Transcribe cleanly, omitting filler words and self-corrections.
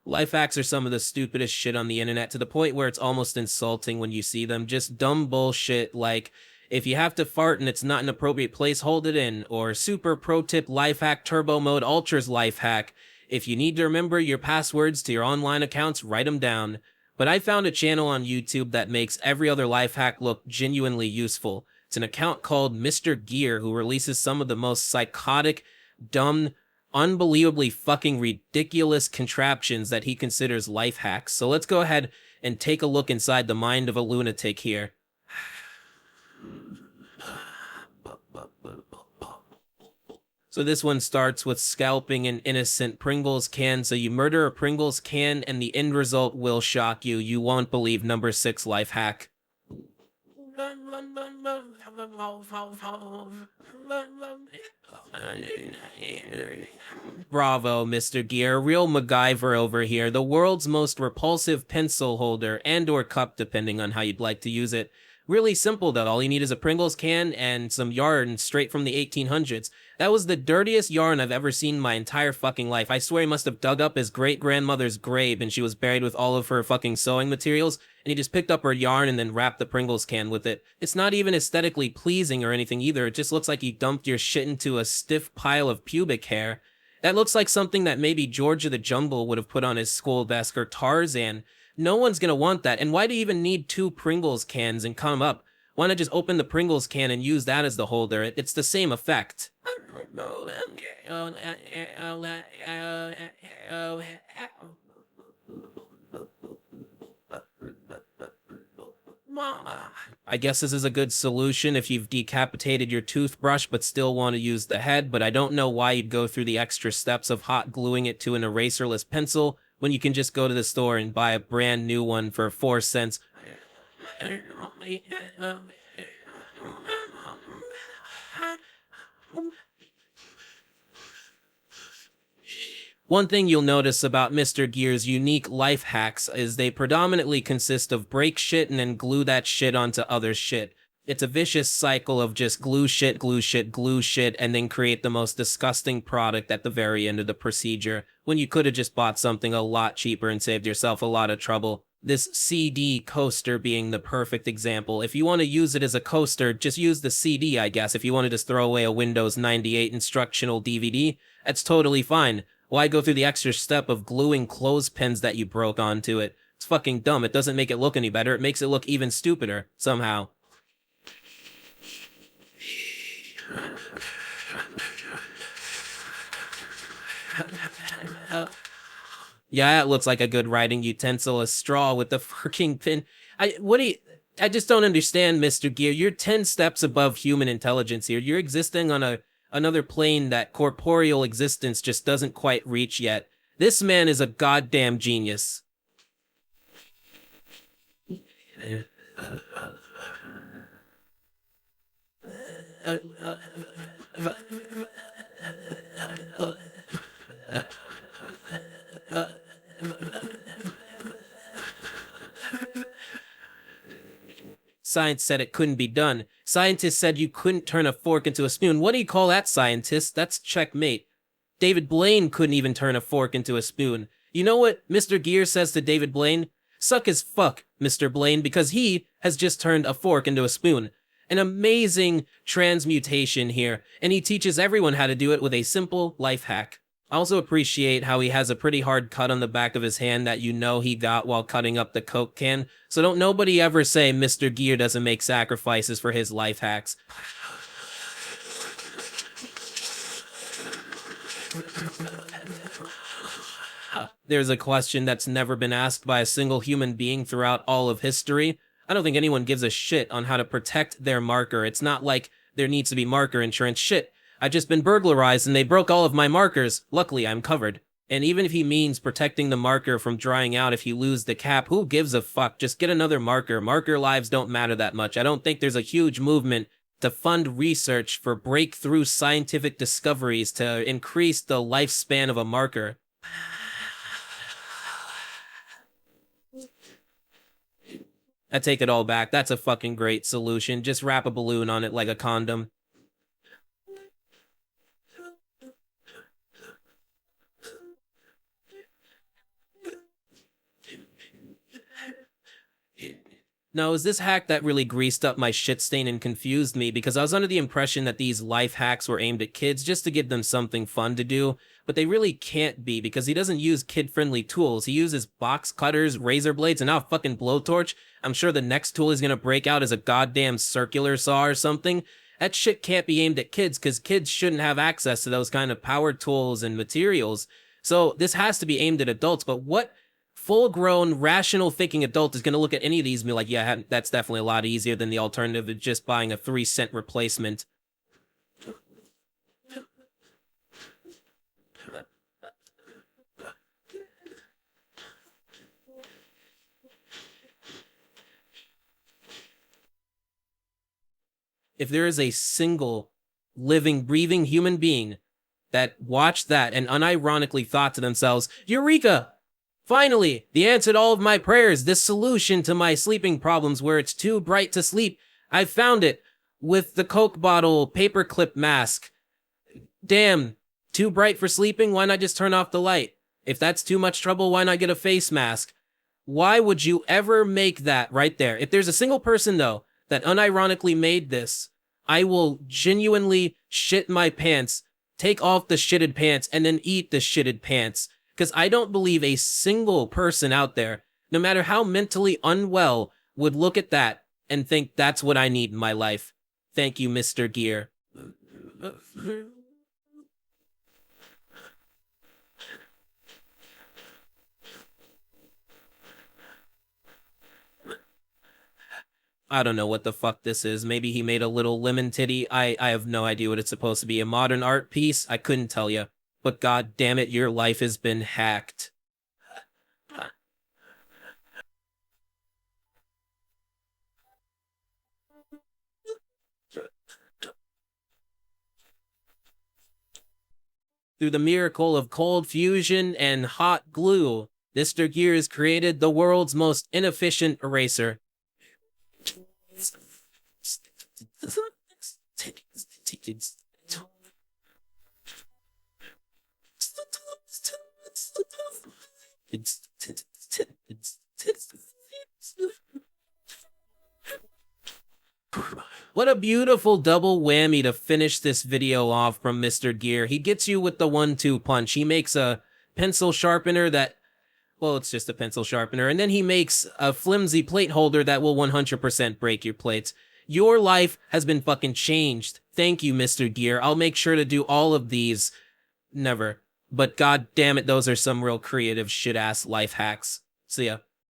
Life hacks are some of the stupidest shit on the internet to the point where it's almost insulting when you see them. Just dumb bullshit like, if you have to fart and it's not an appropriate place, hold it in. Or super pro tip life hack turbo mode ultras life hack. If you need to remember your passwords to your online accounts, write them down. But I found a channel on YouTube that makes every other life hack look genuinely useful. It's an account called Mr. Gear who releases some of the most psychotic, dumb, unbelievably fucking ridiculous contraptions that he considers life hacks. So let's go ahead and take a look inside the mind of a lunatic here. So this one starts with scalping an innocent Pringles can. So you murder a Pringles can and the end result will shock you. You won't believe number 6 life hack. Bravo, Mr. Gear. Real MacGyver over here. The world's most repulsive pencil holder and or cup, depending on how you'd like to use it. Really simple though. All you need is a Pringles can and some yarn straight from the 1800s. That was the dirtiest yarn I've ever seen in my entire fucking life. I swear he must have dug up his great-grandmother's grave and she was buried with all of her fucking sewing materials, and he just picked up her yarn and then wrapped the Pringles can with it. It's not even aesthetically pleasing or anything either. It just looks like you dumped your shit into a stiff pile of pubic hair. That looks like something that maybe George of the Jungle would have put on his school desk, or Tarzan. No one's gonna want that. And why do you even need 2 Pringles cans and come up? Why not just open the Pringles can and use that as the holder? It's the same effect. I guess this is a good solution if you've decapitated your toothbrush but still want to use the head, but I don't know why you'd go through the extra steps of hot gluing it to an eraserless pencil when you can just go to the store and buy a brand new one for 4 cents. One thing you'll notice about Mr. Gear's unique life hacks is they predominantly consist of break shit and then glue that shit onto other shit. It's a vicious cycle of just glue shit, glue shit, glue shit, and then create the most disgusting product at the very end of the procedure, when you could have just bought something a lot cheaper and saved yourself a lot of trouble. This CD coaster being the perfect example. If you want to use it as a coaster, just use the CD, I guess. If you want to just throw away a Windows 98 instructional DVD, that's totally fine. Why go through the extra step of gluing clothespins that you broke onto it? It's fucking dumb. It doesn't make it look any better. It makes it look even stupider, somehow. Yeah, it looks like a good writing utensil, a straw with the fucking pin. I just don't understand, Mr. Gear. You're 10 steps above human intelligence here. You're existing on another plane that corporeal existence just doesn't quite reach yet. This man is a goddamn genius. Science said it couldn't be done. Scientists said you couldn't turn a fork into a spoon. What do you call that, scientists? That's checkmate. David Blaine couldn't even turn a fork into a spoon. You know what Mr. Gear says to David Blaine? Suck his fuck, Mr. Blaine, because he has just turned a fork into a spoon. An amazing transmutation here, and he teaches everyone how to do it with a simple life hack. I also appreciate how he has a pretty hard cut on the back of his hand that you know he got while cutting up the Coke can, so don't nobody ever say Mr. Gear doesn't make sacrifices for his life hacks. There's a question that's never been asked by a single human being throughout all of history. I don't think anyone gives a shit on how to protect their marker. It's not like there needs to be marker insurance. Shit, I've just been burglarized and they broke all of my markers. Luckily, I'm covered. And even if he means protecting the marker from drying out if you lose the cap, who gives a fuck? Just get another marker. Marker lives don't matter that much. I don't think there's a huge movement to fund research for breakthrough scientific discoveries to increase the lifespan of a marker. I take it all back. That's a fucking great solution. Just wrap a balloon on it like a condom. No, it was this hack that really greased up my shit stain and confused me because I was under the impression that these life hacks were aimed at kids just to give them something fun to do, but they really can't be because he doesn't use kid-friendly tools. He uses box cutters, razor blades, and now a fucking blowtorch. I'm sure the next tool he's gonna break out is a goddamn circular saw or something. That shit can't be aimed at kids because kids shouldn't have access to those kind of power tools and materials. So this has to be aimed at adults, but what full-grown, rational thinking adult is going to look at any of these and be like, yeah, that's definitely a lot easier than the alternative of just buying a 3-cent replacement. If there is a single living, breathing human being that watched that and unironically thought to themselves, Eureka! Finally, the answer to all of my prayers, this solution to my sleeping problems where it's too bright to sleep. I found it with the Coke bottle paperclip mask. Damn, too bright for sleeping? Why not just turn off the light? If that's too much trouble, why not get a face mask? Why would you ever make that right there? If there's a single person, though, that unironically made this, I will genuinely shit my pants, take off the shitted pants, and then eat the shitted pants. Because I don't believe a single person out there, no matter how mentally unwell, would look at that and think that's what I need in my life. Thank you, Mr. Gear. I don't know what the fuck this is. Maybe he made a little lemon titty. I have no idea what it's supposed to be. A modern art piece? I couldn't tell you. But god damn it, your life has been hacked. Through the miracle of cold fusion and hot glue, Mr. Gear has created the world's most inefficient eraser. What a beautiful double whammy to finish this video off from Mr. Gear. He gets you with the 1-2 punch. He makes a pencil sharpener that, well, it's just a pencil sharpener. And then he makes a flimsy plate holder that will 100% break your plates. Your life has been fucking changed. Thank you, Mr. Gear. I'll make sure to do all of these. Never. But god damn it, those are some real creative shit-ass life hacks. See ya.